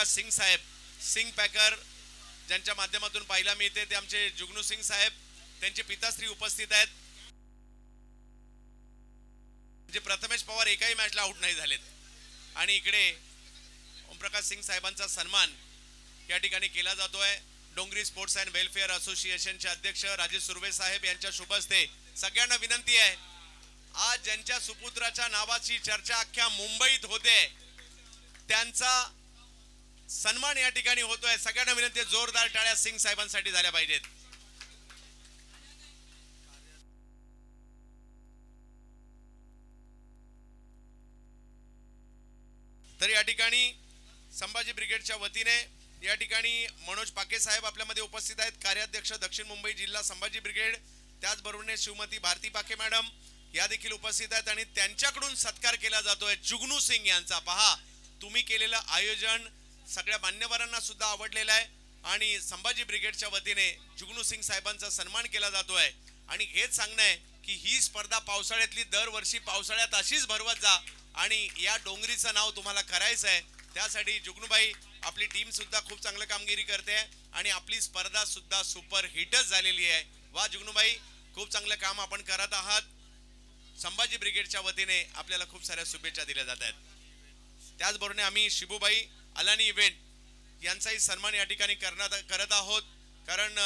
ओमप्रकाश सिंग साहेब Singh Packer ज्यांच्या माध्यमातून पाहायला मिळते ते आमचे जुगनू सिंग साहेब, त्यांचे पिताश्री उपस्थित आहेत. जे प्रथमेश पवार एकाही मॅचला आउट नाही झालेत आणि इकडे ओमप्रकाश सिंग साहेबांचा सन्मान या ठिकाणी केला जातोय. डोंगरी स्पोर्ट्स अँड वेलफेअर असोसिएशनचे अध्यक्ष राजेश सुर्वे साहेब यांच्या शुभ हस्ते सगळ्यांना विनंती आहे, आज ज्यांच्या सुपुत्राच्या नावाची चर्चा अख्ख्या मुंबईत होते त्यांचा सन्मान या ठिकाणी होतोय. सगळ्यांना विनंती आहे, जोरदार टाळ्या सिंग साहेबांसाठी झाल्या पाहिजेत. तर या ठिकाणी संभाजी ब्रिगेडच्या वतीने या ठिकाणी मनोज पाके साहेब आपल्यामध्ये उपस्थित आहेत, कार्याध्यक्ष दक्षिण मुंबई जिल्हा संभाजी ब्रिगेड. त्याचबरोबर श्रीमती भारती पाके मॅडम या देखील उपस्थित आहेत आणि त्यांच्याकडून सत्कार केला जातोय जुगनू सिंग यांचा. पहा, तुम्ही केलेलं आयोजन सगळ्या मान्यवरांना सुद्धा आवडलेलं आहे आणि संभाजी ब्रिगेडच्या वतीने जुगनू सिंग साहेबांचा सन्मान केला जातोय. आणि हेच सांगणं आहे की ही स्पर्धा पावसाळ्यातली दरवर्षी पावसाळ्यात अशीच भरवत जा आणि या डोंगरीचं नाव तुम्हाला करायचं आहे. त्यासाठी जुगनूबाई आपली टीम सुद्धा खूप चांगलं कामगिरी करते आणि आपली स्पर्धा सुद्धा सुपर हिटच झालेली आहे. वा जुगनूबाई, खूप चांगलं काम आपण करत आहात. संभाजी ब्रिगेडच्या वतीने आपल्याला खूप साऱ्या शुभेच्छा दिल्या जात आहेत. त्याचबरोबर आम्ही शिबूबाई अलानी इव्हेंट यांचाही सन्मान या ठिकाणी करत आहोत, कारण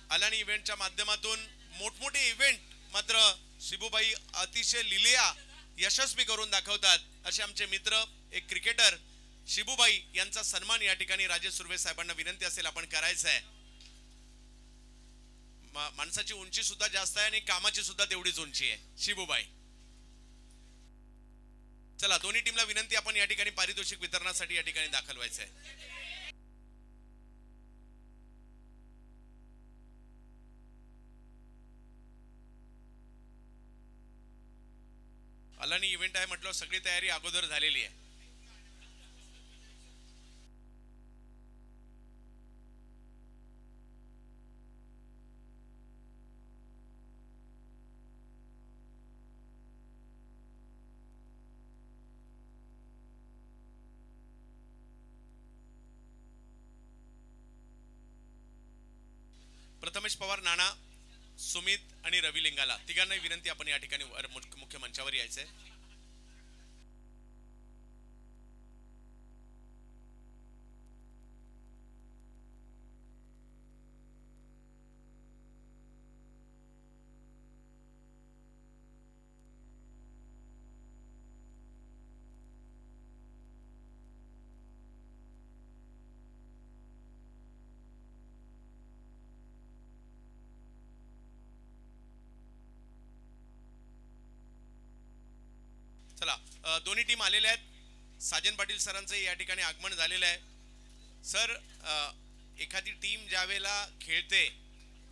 अलानी इव्हेंटच्या माध्यमातून मोठमोठे इव्हेंट मात्र शिबूबाई अतिशय लिलिया यशस्वी करून दाखवतात. असे आमचे मित्र एक क्रिकेटर शिबूबाई यांचा सन्मान या ठिकाणी राजेश सुर्वे साहेबांना विनंती असेल आपण करायचं आहे. माणसाची उंची सुद्धा जास्त आहे आणि कामाची सुद्धा तेवढीच उंची आहे. शिबूबाई, चला दोन्ही टीमला विनंती, आपण या ठिकाणी पारितोषिक वितरणासाठी या ठिकाणी दाखल व्हायचं आहे. अलानी इव्हेंट आहे म्हटलं, सगळी तयारी अगोदर झालेली आहे. प्रथमेश पवार, नाना, सुमित आणि रवी लिंगाला तिघांनाही विनंती, आपण या ठिकाणी मुख्य मंचावर यायचंय. चला, दोन्ही टीम आलेल्या आहेत. साजन पाटील सरांचं या ठिकाणी आगमन झालेलं आहे. सर, एखादी टीम ज्यावेळेला खेळते,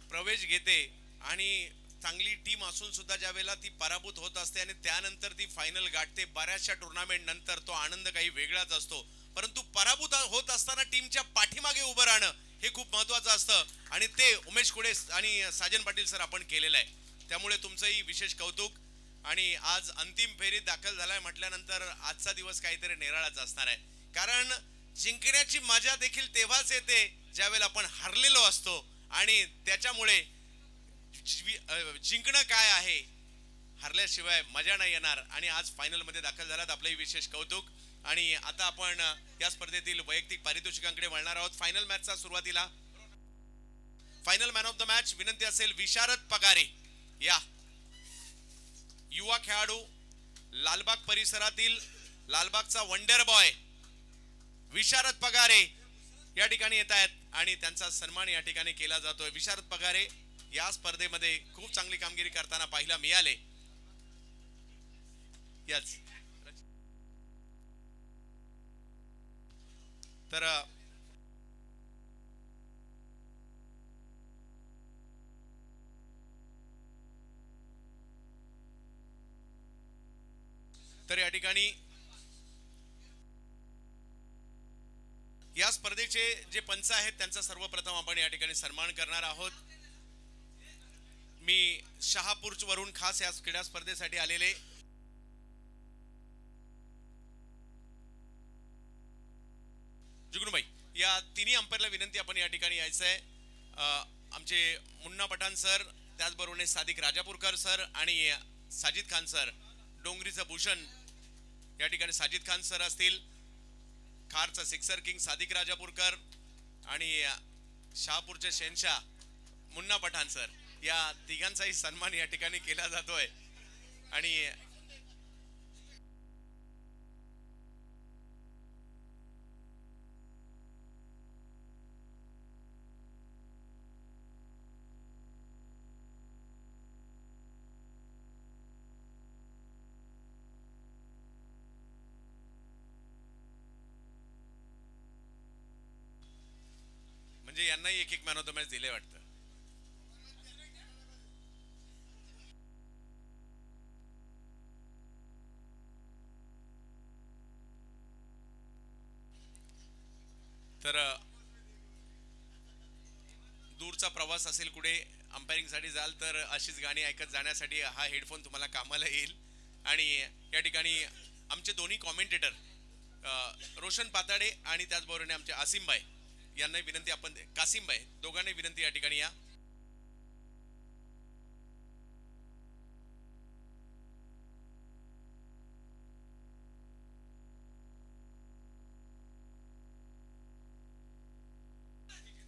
प्रवेश घेते आणि चांगली टीम असून सुद्धा ज्यावेळेला ती पराभूत होत असते आणि त्यानंतर ती फायनल गाठते, बऱ्याचशा टुर्नामेंट नंतर तो आनंद काही वेगळाच असतो. परंतु पराभूत होत असताना टीमच्या पाठीमागे उभं राहणं हे खूप महत्त्वाचं असतं आणि ते उमेश कुडे आणि साजन पाटील सर आपण केलेलं आहे. त्यामुळे तुमचंही विशेष कौतुक. आणि आज अंतिम फेरीत दाखल झालाय म्हटल्यानंतर आजचा दिवस काहीतरी निराळाच असणार आहे, कारण जिंकण्याची मजा देखील तेव्हाच येते ज्यावेळेला आपण हरलेलो असतो आणि त्याच्यामुळे जिंकणं काय आहे, हरल्याशिवाय मजा नाही येणार. आणि आज फायनल मध्ये दाखल झालात, आपलंही विशेष कौतुक. आणि आता आपण या स्पर्धेतील वैयक्तिक पारितोषिकांकडे वळणार आहोत. फायनल मॅचचा सुरुवातीला final man of the match विनंती असेल विशारद पगारे, या युवा खेळाडू, लालबाग परिसरातील लालबागचा वंडर बॉय विशारद पगारे या ठिकाणी येत आहेत आणि त्यांचा सन्मान या ठिकाणी केला जातोय. विशारद पगारे या स्पर्धेमध्ये खूप चांगली कामगिरी करताना पाहायला मिळाले. याच तर या ठिकाणी या स्पर्धेचे जे पंच आहेत त्यांचा सर्वप्रथम आपण या ठिकाणी सन्मान करणार आहोत. मी शहापूर वरून खास या क्रीडा स्पर्धेसाठी आलेले जुगनूबाई, तिन्ही अंपायरला विनंती आपण या ठिकाणी यायचं आहे. आमचे मुन्ना पठाण सर, त्याचबरोबर सादिक राजापूरकर सर आणि साजिद खान सर. डोंगरीचं भूषण या ठिकाणी साजिद खान सर असतील. खारचा सिक्सर किंग सादिक राजापूरकर आणि शहापूरचे शहनशाह मुन्ना पठाण सर, या तिघांचाही सन्मान या ठिकाणी केला जातोय. आणि म्हणजे यांनाही एक मॅन ऑफ द मॅच दिले वाटतं. तर दूरचा प्रवास असेल, कुठे अंपायरिंग साठी जाल तर अशीच गाणी ऐकत जाण्यासाठी हा हेडफोन तुम्हाला कामाला येईल. आणि या ठिकाणी आमचे दोन्ही कॉमेंटेटर रोशन पाताडे आणि त्याचबरोबर आमचे आसिमभाई यांना विनंती आपण, कासिमभाई, दोघांना विनंती या ठिकाणी या.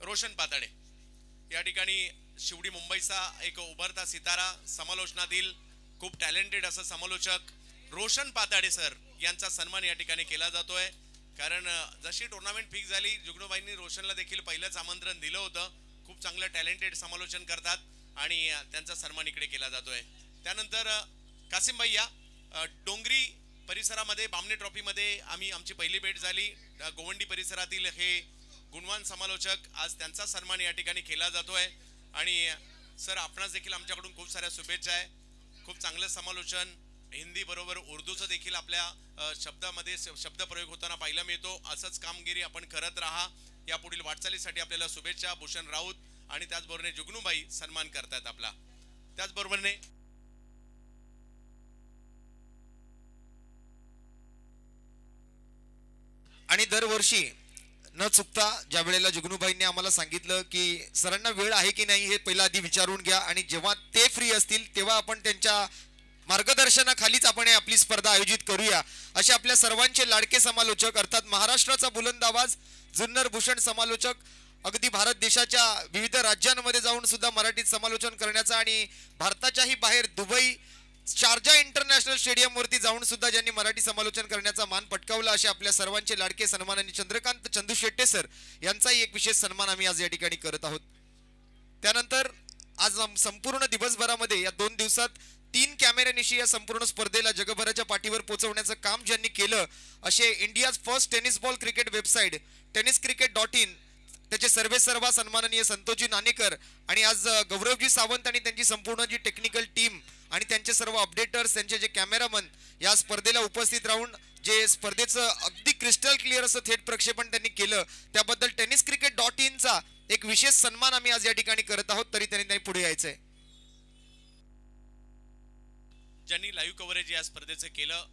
रोशन पाताडे या ठिकाणी शिवडी मुंबईचा एक उभरता सितारा, समालोचनातील खूप टॅलेंटेड असं समालोचक रोशन पाताडे सर यांचा सन्मान या ठिकाणी केला जातोय. कारण जशी टुर्नामेंट फिक्स झाली, जुगनूबाईंनी रोशनला देखील पहिलंच आमंत्रण दिलं होतं. खूप चांगलं टॅलेंटेड समालोचन करतात आणि त्यांचा सन्मान इकडे केला जातोय. त्यानंतर कासिमभाई या. डोंगरी परिसरामध्ये बामणे ट्रॉफीमध्ये आमची पहिली भेट झाली. गोवंडी परिसरातील हे गुणवान समालोचक, आज त्यांचा सन्मान या ठिकाणी केला जातोय. आणि सर, आपणास देखील आमच्याकडून खूप साऱ्या शुभेच्छा आहे. खूप चांगलं समालोचन, हिंदी बरोबर उर्दूचं देखील आपल्या शब्दामध्ये शब्दप्रयोग होताना पाहायला मिळतो. असंच कामगिरी आपण करत राहा. या पुढील वाटचालीसाठी आपल्याला शुभेच्छा. भूषण राऊत आणि त्याचबरोबर जुगनूबाई सन्मान करतात आपला. त्याचबरोबर आणि दरवर्षी न चुकता ज्या वेळेला जुगनूबाईंनी आम्हाला सांगितलं की सरांना वेळ आहे की नाही हे पहिला आधी विचारून घ्या, आणि जेव्हा ते फ्री असतील तेव्हा आपण त्यांच्या मार्गदर्शनाखालीच आपण आपली स्पर्धा आयोजित करूया, असे आपल्या सर्वांचे लाडके समालोचक, अर्थात महाराष्ट्राचा बुलंद आवाज, जुन्नर भूषण समालोचक, अगदी भारत देशाच्या विविध राज्यांमध्ये जाऊन सुद्धा मराठीत समालोचन करण्याचा आणि भारताच्याही बाहेर दुबई, शारजा इंटरनॅशनल स्टेडियम वरती जाऊन सुद्धा ज्यांनी मराठी समालोचन करण्याचा मान पटकावला, असे आपल्या सर्वांचे लाडके सन्माननीय चंद्रकांत चंदू शेट्टे सर यांचाही एक विशेष सन्मान आम्ही आज या ठिकाणी करत आहोत. त्यानंतर आज संपूर्ण दिवसभरामध्ये या 2 दिवसात 3 कॅमेऱ्यानिशी या संपूर्ण स्पर्धेला जगभराच्या पाठीवर पोहोचवण्याचं काम ज्यांनी केलं, असे India's first tennis ball cricket website tenniscricket.in, त्याचे सर्वेसर्वा सन्माननीय संतोषजी नाणेकर आणि आज गौरवजी सावंत आणि त्यांची संपूर्ण जी टेक्निकल टीम आणि त्यांचे सर्व अपडेटर्स, त्यांचे जे कॅमेरामन या स्पर्धेला उपस्थित राहून जे स्पर्धेचं अगदी क्रिस्टल क्लिअर असं थेट प्रक्षेपण त्यांनी केलं, त्याबद्दल tenniscricket.in चा एक विशेष सन्मान आम्ही आज या ठिकाणी करत आहोत. तरी त्यांनी पुढे यायचंय. ज्यांनी लाईव्ह कव्हरेज या स्पर्धेचं केलं,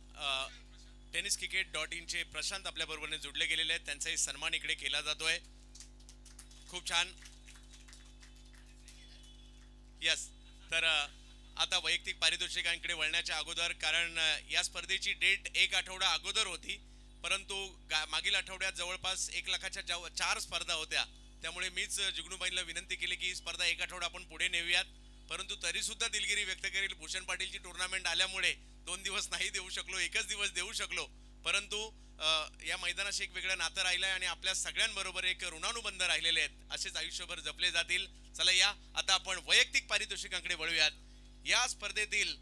tenniscricket.in चे प्रशांत आपल्या बरोबरने जुडले गेलेले आहेत, त्यांचाही सन्मान इकडे केला जातोय. खूप छान. यस. तर आता वैयक्तिक पारितोषिकांकडे वळण्याच्या अगोदर, कारण या स्पर्धेची डेट 1 आठवडा अगोदर होती, परंतु मागील आठवड्यात जवळपास 1 लाखाच्या 4 स्पर्धा होत्या. त्यामुळे मीच जुगनूबाईंना विनंती केली की ही स्पर्धा 1 आठवडा आपण पुढे नेऊयात, परंतु तरी सुद्धा दिलगिरी व्यक्त करेल. भूषण पाटीलची टुर्नामेंट आल्यामुळे 2 दिवस नाही देऊ शकलो, 1च दिवस देऊ शकलो, परंतु या मैदानाशी एक वेगळं नातं राहिलंय आणि आपल्या सगळ्यांबरोबर एक ऋणानुबंध राहिलेले आहेत. असेच आयुष्यभर जपले जातील. चला या, आता आपण वैयक्तिक पारितोषिकांकडे वळूयात. या स्पर्धेतील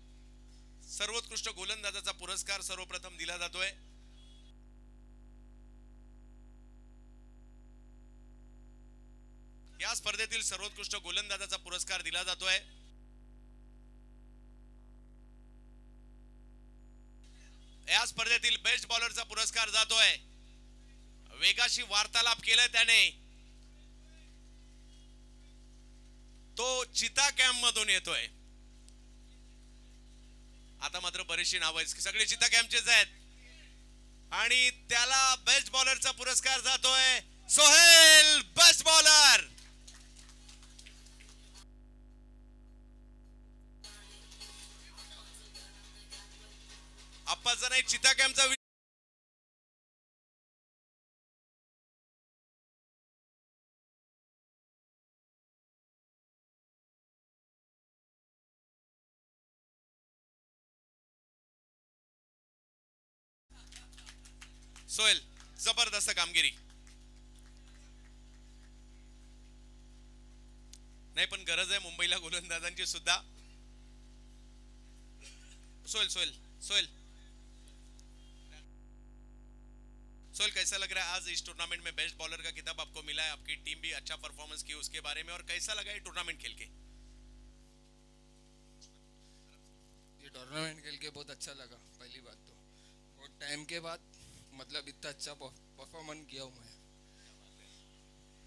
सर्वोत्कृष्ट गोलंदाजाचा पुरस्कार सर्वप्रथम दिला जातोय. या स्पर्धेतील सर्वोत्कृष्ट गोलंदाजाचा पुरस्कार दिला जातोय या स्पर्धेतील बेस्ट बॉलरचा पुरस्कार जातोय, वेगाशी वार्तालाप केलाय त्याने, तो चिता कॅम्प मधून येतोय. आता मात्र बरीचशी नाव आहेत, सगळे चिता कॅम्पचेच आहेत, आणि त्याला बेस्ट बॉलरचा पुरस्कार जातोय सोहेल बेस्ट बॉलर. आप्पाचा नाही चिता कॅम्पचा सोहेल जबरदस्त कामगिरी. नाही पण गरज आहे मुंबईला गोलंदाजांची सुद्धा. सोहेल सोहेल सोहेल सोहेल कैसा लग रहा है आज इस टूर्नामेंट में बेस्ट बॉलर का खिताब आपको मिला है, आपकी टीम भी अच्छा परफॉर्मेंस की उसके बारे में, और कैसा लगा ये टूर्नामेंट खेल के? ये टूर्नामेंट खेल के बहुत अच्छा लगा. पहली बात तो बहुत टाइम के बाद मतलब इतना अच्छा परफॉर्मेंस किया हूँ मैं.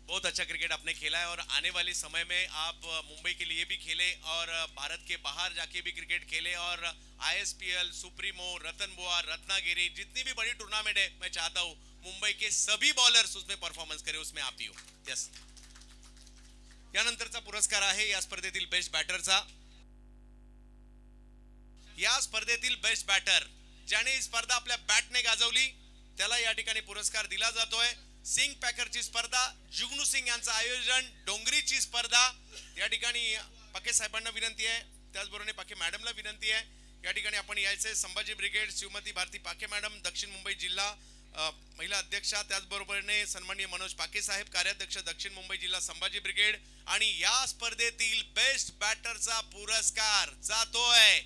बहुत अच्छा क्रिकेट आपने खेला है और आने वाले समय में आप मुंबई के लिए भी खेले और भारत के बाहर जाके भी क्रिकेट खेले और ISPL, सुप्रीमो, रतन बुआ, रत्नागिरी, जितनी भी बड़ी टूर्नामेंट है मैं चाहता हूँ मुंबई के सभी बॉलर्स उसमें परफॉर्मन्स करें, उसमें आप भी हो. यस. यानंतरचा पुरस्कार आहे या स्पर्धेतील बेस्ट बॅटरचा. या स्पर्धेतील बेस्ट बॅटर ज्याने ही स्पर्धा आपल्या बॅटने गाजवली त्याला या ठिकाणी पुरस्कार दिला जातोय. सिंग पॅकरची स्पर्धा, जुगनू सिंग यांचं आयोजन, डोंगरीची स्पर्धा. या ठिकाणी पाके साहेबांना विनंती आहे, त्याचबरोबर पाके मॅडमला विनंती आहे या ठिकाणी आपण यायचे. संभाजी ब्रिगेड श्रीमती भारती पाके मॅडम, दक्षिण मुंबई जिल्हा महिला अध्यक्षा, त्याचबरोबरने सन्माननीय मनोज पाके साहेब कार्याध्यक्ष दक्षिण मुंबई जिल्हा संभाजी ब्रिगेड. आणि या स्पर्धेतील बेस्ट बॅटरचा पुरस्कार जातोय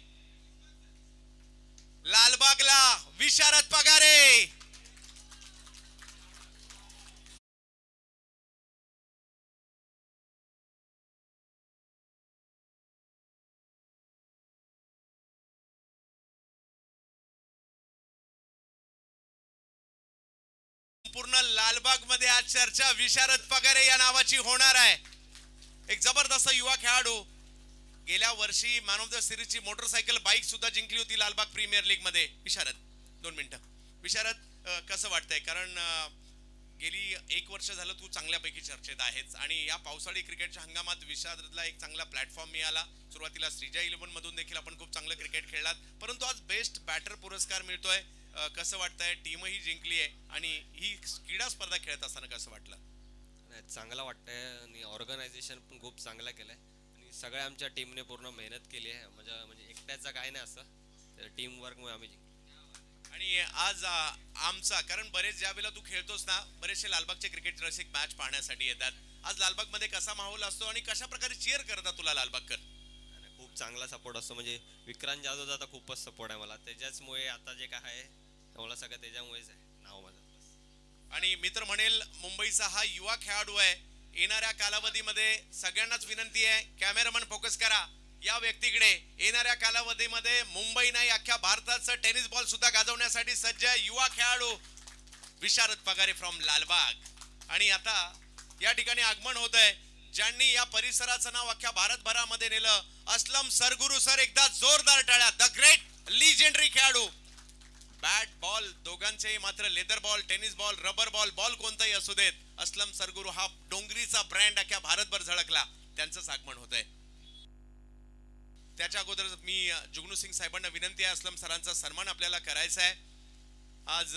लालबागला विशारद पगारे. पूर्ण लालबाग मध्ये आज चर्चा विशारद पगारे या नावाची होणार आहे. एक जबरदस्त युवा खेळाडू, गेल्या वर्षी मॅन ऑफ द सिरीजची मोटरसायकल बाईक सुद्धा जिंकली होती लालबाग प्रीमियर लीग मध्ये. विशारद 2 मिनिटं. विशारद कसं वाटतंय, कारण गेली 1 वर्ष झालं तू चांगल्यापैकी चर्चेत आहेस आणि या पावसाळी क्रिकेटच्या हंगामात विशारदला एक चांगला प्लॅटफॉर्म मिळाला. सुरुवातीला श्रीजा 11 मधून देखील आपण खूप चांगलं क्रिकेट खेळलात, परंतु आज बेस्ट बॅटर पुरस्कार मिळतोय. कसं वाटतंय, टीमही जिंकली आहे आणि ही क्रीडा स्पर्धा खेळत असताना कसं वाटलं? चांगला वाटतंय आणि ऑर्गनायझेशन पण खूप चांगला केलंय आणि सगळ्या आमच्या टीमने पूर्ण मेहनत केली आहे. म्हणजे एकट्याचा काय नाही असं, तर टीम वर्कमुळे आम्ही जिंकलो. आणि आज आमचा, कारण बरेच ज्या वेळेला तू खेळतोस ना, बरेचसे लालबागचे क्रिकेट रसिक मॅच पाहण्यासाठी येतात. आज लालबाग मध्ये कसा माहोल असतो आणि कशा प्रकारे चीअर करतात तुला लालबागकर? खूप चांगला सपोर्ट असतो. म्हणजे विक्रांत जाधवचा आता खूपच सपोर्ट आहे मला, त्याच्याचमुळे आता जे काय आहे मला सगळं त्याच्यामुळेच आहे नाव माझं. आणि मित्र म्हणेल मुंबईचा हा युवा खेळाडू आहे. येणाऱ्या कालावधीमध्ये सगळ्यांनाच विनंती आहे, कॅमेरामन फोकस करा या व्यक्तीकडे. येणाऱ्या कालावधीमध्ये मुंबई नाही अख्ख्या भारताचं टेनिस बॉल सुद्धा गाजवण्यासाठी सज्ज युवा खेळाडू विशारद पगारे फ्रॉम लालबाग. आणि आता या ठिकाणी आगमन होत आहे ज्यांनी या परिसराचं नाव अख्ख्या भारतभरामध्ये नेलं. असलम सरगुरू सर, एकदा जोरदार टाळ्या. द ग्रेट लिजेंडरी खेळाडू. बॅट बॉल दोघांचेही मात्र leather ball, tennis ball, rubber ball, ball कोणताही असू देत, असलम सरगुरू हा डोंगरीचा ब्रँड अख्ख्या भारतभर झळकला. त्यांचंच आगमन होत आहे. त्याच्या अगोदर मी जुगनू सिंग साहेबांना विनंती आहे, असलम सरांचा सन्मान आपल्याला करायचा आहे. आज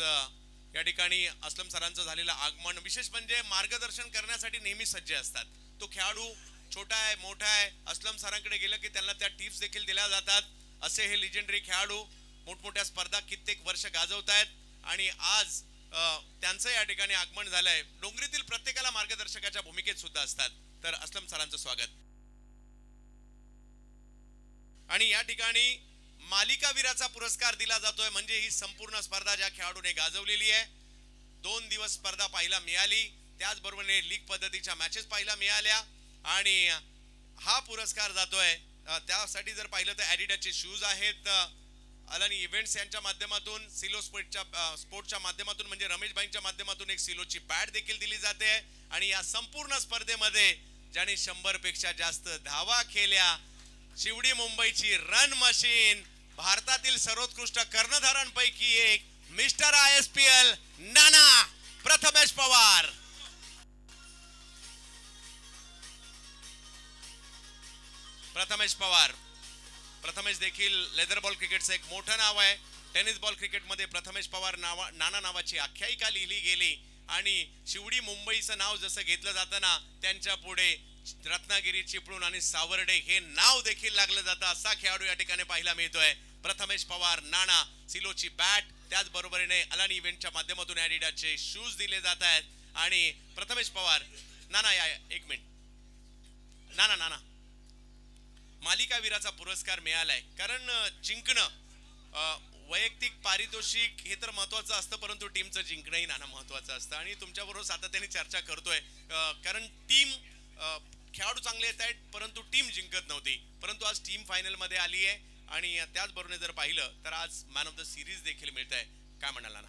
या ठिकाणी असलम सरांचं झालेलं आगमन विशेष म्हणजे मार्गदर्शन करण्यासाठी नेहमी सज्ज असतात. तो खेळाडू छोटा आहे मोठा आहे, असलम सरांकडे गेलं की त्यांना त्या टिप्स देखील दिल्या जातात. असे हे लिजेंडरी खेळाडू मोठमोठ्या स्पर्धा कित्येक वर्ष गाजवतायत आणि आज त्यांचं या ठिकाणी आगमन झालंय. डोंगरीतील प्रत्येकाला मार्गदर्शकाच्या भूमिकेत सुद्धा असतात. तर असलम सरांचं स्वागत. आणि या ठिकाणी मालिकावीराचा पुरस्कार दिला जातोय, म्हणजे ही संपूर्ण स्पर्धा ज्या खेळाडूने गाजवलेली आहे. 2 दिवस स्पर्धा पाहायला मिळाली, त्याचबरोबर लीग पद्धतीच्या मॅचेस पाहायला मिळाल्या आणि हा पुरस्कार जातोय. त्यासाठी जर पाहिलं तर ॲडिडासचे शूज आहेत, अलानी इव्हेंट्स यांच्या माध्यमातून, सिलो स्पोर्टच्या माध्यमातून म्हणजे रमेश भाईंच्या माध्यमातून एक सिलोची बॅट देखील दिली जाते. आणि या संपूर्ण स्पर्धेमध्ये ज्याने 100 पेक्षा जास्त धावा केल्या, शिवडी मुंबईची रन मशीन, भारतातील सर्वोत्कृष्ट कर्णधारांपैकी एक, मिस्टर ISPL नाना प्रथमेश पवार. प्रथमेश पवार. प्रथमेश देखील लेदर बॉल क्रिकेटचं एक मोठं नाव आहे. टेनिस बॉल क्रिकेटमध्ये प्रथमेश पवार नाना नावाची आख्यायिका लिहिली गेली आणि शिवडी मुंबईचं नाव जसं घेतलं जातं ना, त्यांच्या पुढे रत्नागिरी, चिपळूण आणि सावर्डे हे नाव देखील लागलं जातं. असा खेळाडू या ठिकाणी पाहायला मिळतोय. प्रथमेश पवार, नाना, सिलोची बॅट, त्याचबरोबरीने अलानी इव्हेंटच्या माध्यमातून ॲडिडासचे शूज दिले जात आहेत. आणि प्रथमेश पवार, नाना या एक मिनिट, नाना मालिकावीराचा पुरस्कार मिळालाय. कारण जिंकणं वैयक्तिक पारितोषिक हे तर महत्वाचं असतं, परंतु टीमचं जिंकणंही नाना महत्वाचं असतं. आणि तुमच्याबरोबर सातत्याने चर्चा करतोय कारण टीम खेळाडू चांगले येत आहेत, परंतु टीम जिंकत नव्हती. परंतु आज टीम फायनल मध्ये आली आहे आणि त्याचबरोबर जर पाहिलं तर आज मॅन ऑफ द सिरीज देखील मिळत आहे. काय म्हणाला ना?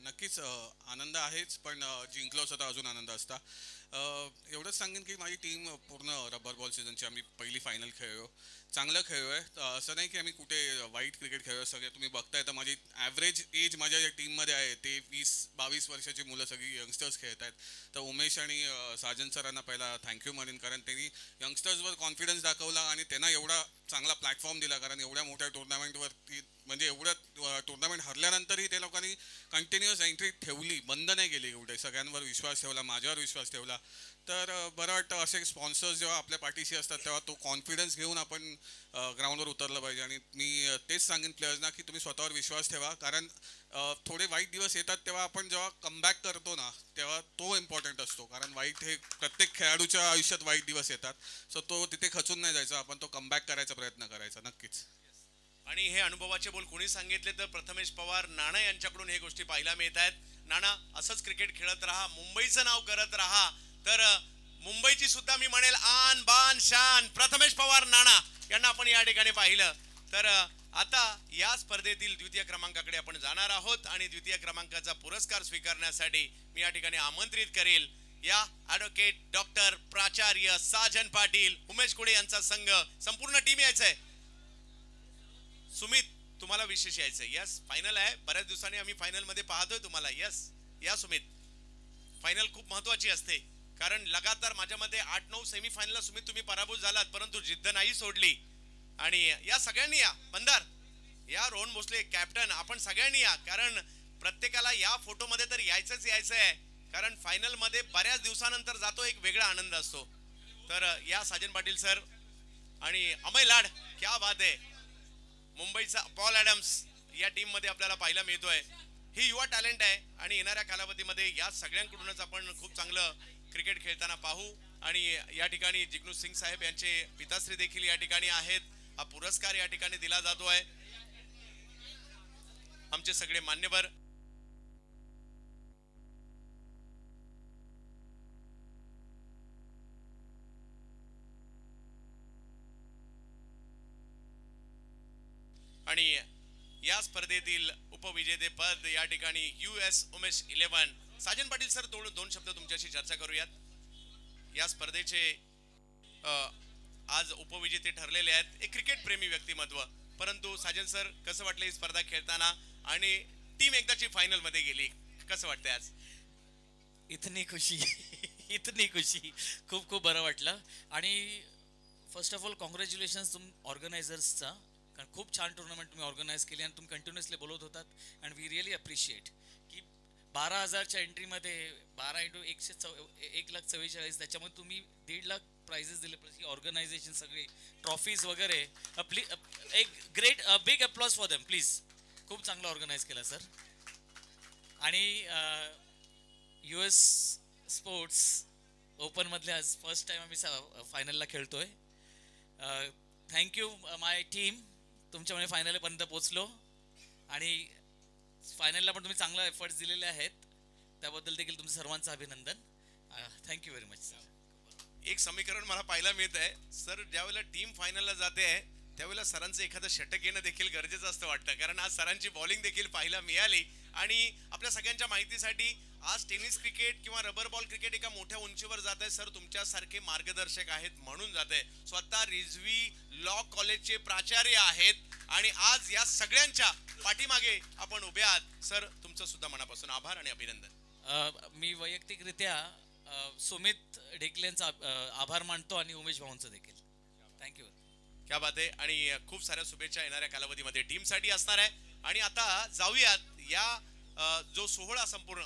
नक्कीच आनंद आहेच, पण जिंकलो असता तर अजून आनंद असता. एवढंच सांगेन की माझी टीम पूर्ण रबर बॉल सीझनची आम्ही पहिली फायनल खेळलो, चांगलं खेळलोय. असं नाही की आम्ही कुठे वाईट क्रिकेट खेळलो. सगळे तुम्ही बघताय तर माझी ॲव्हरेज एज माझ्या ज्या टीममध्ये आहे ते 20-22 वर्षाची मुलं सगळी यंगस्टर्स खेळत आहेत. तर उमेश आणि साजन सरांना पहिला थँक्यू म्हणेन, कारण त्यांनी यंगस्टर्सवर कॉन्फिडन्स दाखवला आणि त्यांना एवढा चांगला प्लॅटफॉर्म दिला. कारण एवढ्या मोठ्या टुर्नामेंटवरती, म्हणजे एवढ्या टुर्नामेंट हरल्यानंतरही ते लोकांनी कंटिन्युअस एंट्री ठेवली, बंद नाही केली. एवढे सगळ्यांवर विश्वास ठेवला, माझ्यावर विश्वास ठेवला. तर बरं वाटतं असे स्पॉन्सर्स जेव्हा आपल्या पाठीशी असतात तेव्हा तो कॉन्फिडन्स घेऊन आपण ग्राउंडवर उतरलं पाहिजे. आणि मी तेच सांगेन प्लेयर्सना की तुम्ही स्वतःवर विश्वास ठेवा, कारण थोडे वाईट दिवस येतात तेव्हा आपण जेव्हा कमबॅक करतो ना तेव्हा तो इम्पॉर्टंट असतो. कारण वाईट हे प्रत्येक खेळाडूच्या आयुष्यात वाईट दिवस येतात. सो तो तिथे खचून नाही जायचा, आपण तो कमबॅक करायचा प्रयत्न करायचा. नक्कीच. आणि हे अनुभवाचे बोल कोणी सांगितले तर प्रथमेश पवार, नाना यांच्याकडून हे गोष्टी पाहायला मिळत आहेत. नाना, असंच क्रिकेट खेळत राहा, मुंबईचं नाव करत राहा, तर मुंबईची सुद्धा मी म्हणेल आन बान शान. प्रथमेश पवार, नाना यांना आपण या ठिकाणी पाहिलं. तर आता या स्पर्धेतील द्वितीय क्रमांकाकडे आपण जाणार आहोत आणि द्वितीय क्रमांकाचा पुरस्कार स्वीकारण्यासाठी मी या ठिकाणी आमंत्रित करेल या ॲडव्होकेट डॉक्टर प्राचार्य साजन पाटील, उमेश कुडे यांचा संघ, संपूर्ण टीम यायचंय. सुमित, तुम्हाला विशेष यायचंय. यस, फायनल आहे. बऱ्याच दिवसांनी आम्ही फायनल मध्ये पाहतोय तुम्हाला. यस या सुमित. फायनल खूप महत्वाची असते, कारण लगातार माझ्या मध्ये 8-9 सेमीफायनलला सुमित तुम्ही पराभूत झालात, परंतु जिद्द नाही सोडली. आणि या सगळ्यांनी या, बंदार या, रोहन भोसले कॅप्टन, आपण सगळ्यांनी या, कारण प्रत्येकाला या फोटो मध्ये तर यायचंच आहे. कारण फायनल मध्ये बऱ्याच दिवसानंतर जातो, एक वेगळा आनंद असतो. तर या साजन पाटील सर आणि अमय लाड, क्या बात आहे. मुंबईचा पॉल ॲडम्स या टीम मध्ये आपल्याला पाहायला मिळतोय. ही युवा टॅलेंट आहे आणि येणाऱ्या कालावधीमध्ये या सगळ्यांकडूनच आपण खूप चांगलं क्रिकेट खेळताना पाहू. आणि या ठिकाणी जिग्नू सिंग साहेब यांचे पिताश्री देखील या ठिकाणी आहेत. हा पुरस्कार या ठिकाणी दिला जातोय. आमचे सगळे मान्यवर आणि या स्पर्धेतील उपविजेते पद या ठिकाणी US उमेश 11. साजन पाटील सर, दोन शब्द तुमच्याशी चर्चा करूयात. या स्पर्धेचे आज उपविजेते ठरलेले आहेत, एक क्रिकेट प्रेमी व्यक्तिमत्व. परंतु साजन सर, कसं वाटलं ही स्पर्धा खेळताना आणि टीम एकदाची फायनल मध्ये गेली, कसं वाटतंय आज? इतनी खुशी इतनी खुशी, खूप खूप बरं वाटलं. आणि फर्स्ट ऑफ ऑल कॉंग्रॅच्युलेशन्स ऑर्गनायझर्सचा, कारण खूप छान टुर्नामेंट तुम्ही ऑर्गनाईज केली आणि तुम्ही कंटिन्युअसली बोलत होतात. अँड वी रिअली अप्रिशिएट की 12,000च्या एंट्रीमध्ये 12x1,44,000, त्याच्यामध्ये तुम्ही 1.5 लाख प्राइजेस दिले, प्लस ऑर्गनायझेशन सगळे ट्रॉफीज वगैरे. एक great big applause for them please. खूप चांगलं ऑर्गनाईज केलं सर. आणि US स्पोर्ट्स ओपनमधले आज फर्स्ट टाइम आम्ही फायनलला खेळतोय. थँक्यू माय टीम, तुमच्यामुळे फायनलपर्यंत पोहोचलो आणि फायनलला पण तुम्ही चांगला एफर्ट्स दिलेले आहेत, त्याबद्दल देखील तुमचं सर्वांचं अभिनंदन. Thank you very much sir. एक समीकरण मला पाहायला मिळत आहे सर, ज्यावेळेला टीम फायनलला जाते त्यावेळेला सरांचं एखादं षटक येणं देखील गरजेचं असतं वाटतं, कारण आज सरांची बॉलिंग देखील पाहायला मिळाली. आणि आपल्या सगळ्यांच्या माहितीसाठी आज टेनिस क्रिकेट किंवा रबर बॉल क्रिकेट एका मोठ्या उंचीवर जात आहे. सर तुमच्यासारखे मार्गदर्शक आहेत म्हणून जात आहे. स्वतः रिझवी लॉ कॉलेजचे प्राचार्य आहेत आणि आज या सगळ्यांच्या पाठीमागे आपण उभे आहात. सर तुमचं सुद्धा मनापासून आभार आणि अभिनंदन. मी वैयक्तिकरित्या सुमित ढेकलेंचा आभार मानतो आणि उमेश भाऊंचं देखील. थँक्यू. क्या बात आहे. आणि खूप साऱ्या शुभेच्छा येणाऱ्या कालावधीमध्ये टीमसाठी असणार आहे. आणि आता जाऊयात या जो सोहळा संपूर्ण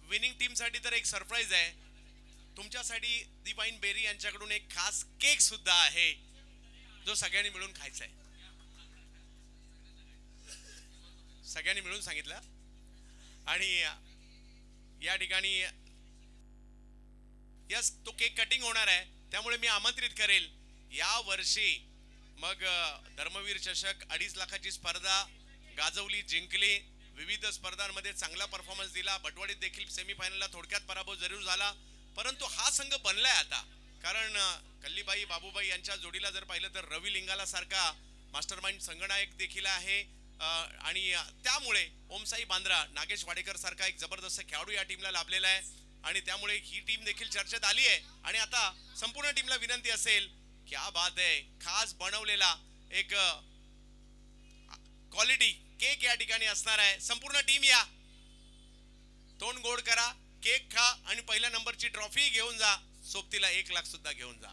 विनिंग टीम साठी तर एक सरप्राईज आहे. तुमच्यासाठी दिवाईन बेरी यांच्याकडून एक खास केक सुद्धा आहे जो सगळ्यांनी मिळून खायचा आहे. सगळ्यांनी मिळून सांगितलं. आणि या ठिकाणी यस तो केक कटिंग होणार आहे. त्यामुळे मी आमंत्रित करेल या वर्षी मग धर्मवीर चषक 2.5 लाखाची स्पर्धा गाजवली, जिंकली, विविध स्पर्धांमध्ये चांगला परफॉर्मन्स दिला. बटवाडीत देखील सेमीफायनलला थोडक्यात पराभव जरूर झाला, परंतु हा संघ बनलाय आता. कारण कल्लीबाई बाबूबाई यांच्या जोडीला जर पाहिलं तर रवी लिंगाला सारखा मास्टरमाइंड संगनायक देखील आहे. आणि त्यामुळे ओमसाई बांद्रा, नागेश वाडेकर सारखा एक जबरदस्त खेळाडू या टीमला लाभलेला आहे. आणि त्यामुळे ही टीम देखील चर्चेत आली आहे. आणि आता संपूर्ण टीमला विनंती असेल, क्या बात आहे, खास बनवलेला एक क्वालिटी केक या ठिकाणी असणार आहे. संपूर्ण टीम या, तोंड गोड करा, केक खा आणि पहिल्या नंबरची ट्रॉफी घेऊन जा. सोबतीला 1 लाख सुद्धा घेऊन जा.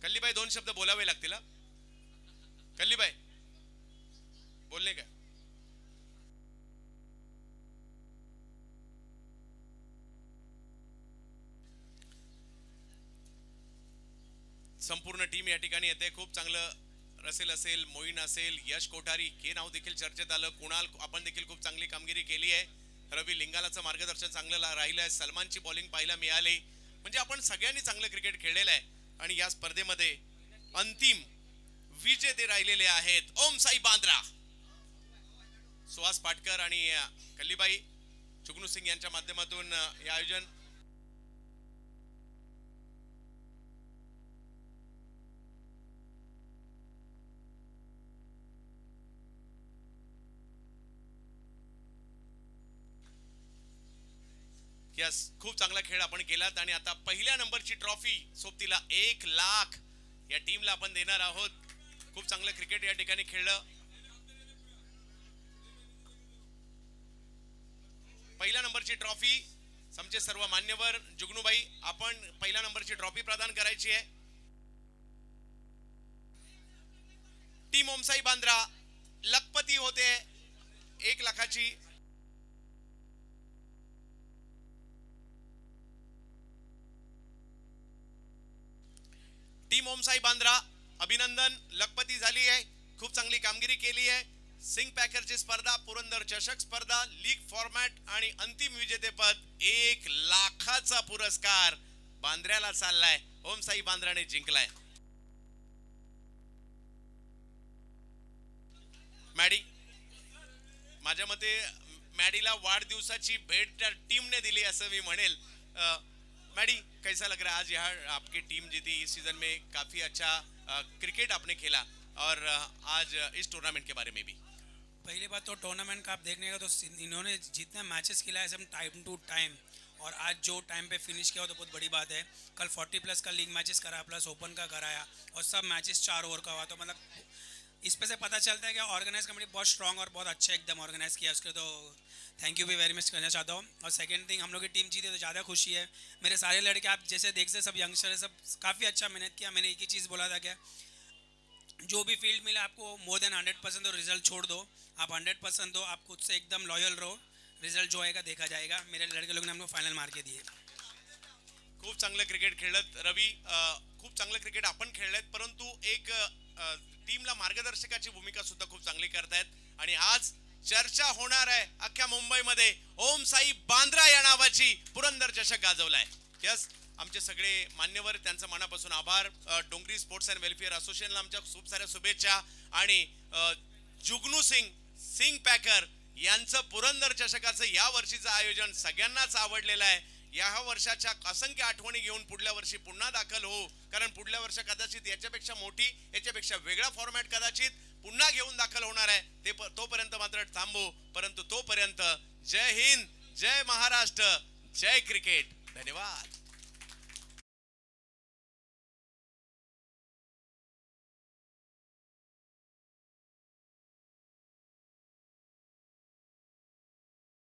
कल्लीबाई 2 शब्द बोलावे लागतील. कल्लीबाई बोलणे काय? संपूर्ण टीम या ठिकाणी येते. खूप चांगलं रसेल असेल, मोईन असेल, यश कोठारी हे नाव देखील चर्चेत आलं. कुणाल आपण देखील खूप चांगली कामगिरी केली आहे. रवी लिंगालाचं मार्गदर्शन चांगलं राहिलं आहे. सलमानची बॉलिंग पाहायला मिळाली. म्हणजे आपण सगळ्यांनी चांगलं क्रिकेट खेळलेलं आहे. आणि या स्पर्धेमध्ये अंतिम विजेते राहिलेले आहेत ओमसाई बांद्रा, सुहास पाटकर आणि कल्लीबाई जुगनू सिंग यांच्या माध्यमातून हे आयोजन. यस, खूप चांगला खेळ आपण केलात. आणि आता पहिल्या नंबरची ट्रॉफी सोबतीला 1 लाख या टीमला आपण देणार आहोत. खूप चांगलं क्रिकेट या ठिकाणी खेळलं. पहिल्या नंबरची ट्रॉफी आमचे सर्व मान्यवर जुगनूबाई, आपण पहिल्या नंबरची ट्रॉफी प्रदान करायची आहे. टीम ओमसाई बांद्रा लखपती होते 1 लाखाची. टीम ओमसाई बांद्रा अभिनंदन, लखपती झाली आहे. खूप चांगली कामगिरी केली आहे. सिंग पॅकरची स्पर्धा, पुरंदर चषक स्पर्धा, लीग फॉर्मॅट आणि अंतिम विजेतेपद 1 लाखाचा पुरस्कार बांद्र्याला चाललाय. ओमसाई बांद्राने जिंकलाय. मॅडी, माझ्या मते मॅडीला वाढदिवसाची भेट त्या टीमने दिली असं मी म्हणेल. मैडी, कैसा लग रहा है आज यहाँ आपकी टीम जीती. इस सीजन में काफ़ी अच्छा क्रिकेट आपने खेला और आज इस टूर्नामेंट के बारे में भी. पहली बात तो टूर्नामेंट का आप देखने का तो इन्होंने जितने मैचेस खेला है सब टाइम टू टाइम, और आज जो टाइम पे फिनिश किया तो बहुत बड़ी बात है. कल 40+ का लीग मैचेस कराया, प्लस ओपन का कराया, और सब मैचेस 4 ओवर का हुआ. तो मतलब इस पे से पता चलता है कि ऑर्गेनाइज कमेटी बहुत स्ट्रांग और बहुत अच्छा एकदम ऑर्गेनाइज किया. उसके तो थैंक यू भी वेरी मच करना चाहता हूँ. और सेकंड थिंग, हम लोग की टीम जीती तो ज़्यादा खुशी है. मेरे सारे लड़के आप जैसे देख से सब यंगस्टर है, सब काफ़ी अच्छा मेहनत किया. मैंने एक ही चीज़ बोला था क्या, जो भी फील्ड मिला आपको मोर देन 100% तो रिजल्ट छोड़ दो. आप 100% दो, आप खुद से एकदम लॉयल रहो. रिजल्ट जो आएगा देखा जाएगा. मेरे लड़के लोग ने हमको फाइनल मार के दिए. खूप चांगलं क्रिकेट खेळत रवी, खूप चांगलं क्रिकेट आपण खेळलेत, परंतु एक टीमला मार्गदर्शकाची भूमिका सुद्धा खूप चांगली करतायत. आणि आज चर्चा होणार आहे अख्ख्या मुंबईमध्ये, ओमसाई बांद्रा या नावाची पुरंदर चषक गाजवलाय. यस, आमचे सगळे मान्यवर, त्यांचं मनापासून आभार. डोंगरी स्पोर्ट्स अँड वेलफेअर असोसिएशनला आमच्या खूप साऱ्या शुभेच्छा. आणि जुगनू सिंग पॅकर यांचं पुरंदर चषकाचं या वर्षीचं आयोजन सगळ्यांनाच आवडलेलं आहे. या वर्षाच्या असंख्य आठवणी घेऊन पुढल्या वर्षी पुन्हा दाखल हो, कारण पुढल्या वर्ष कदाचित याच्यापेक्षा मोठी, याच्यापेक्षा वेगळा फॉर्मॅट कदाचित, पुन्हा घेऊन दाखल होणार आहे तोपर्यंत मात्र थांबू, परंतु तोपर्यंत जय हिंद, जय महाराष्ट्र, जय क्रिकेट. धन्यवाद.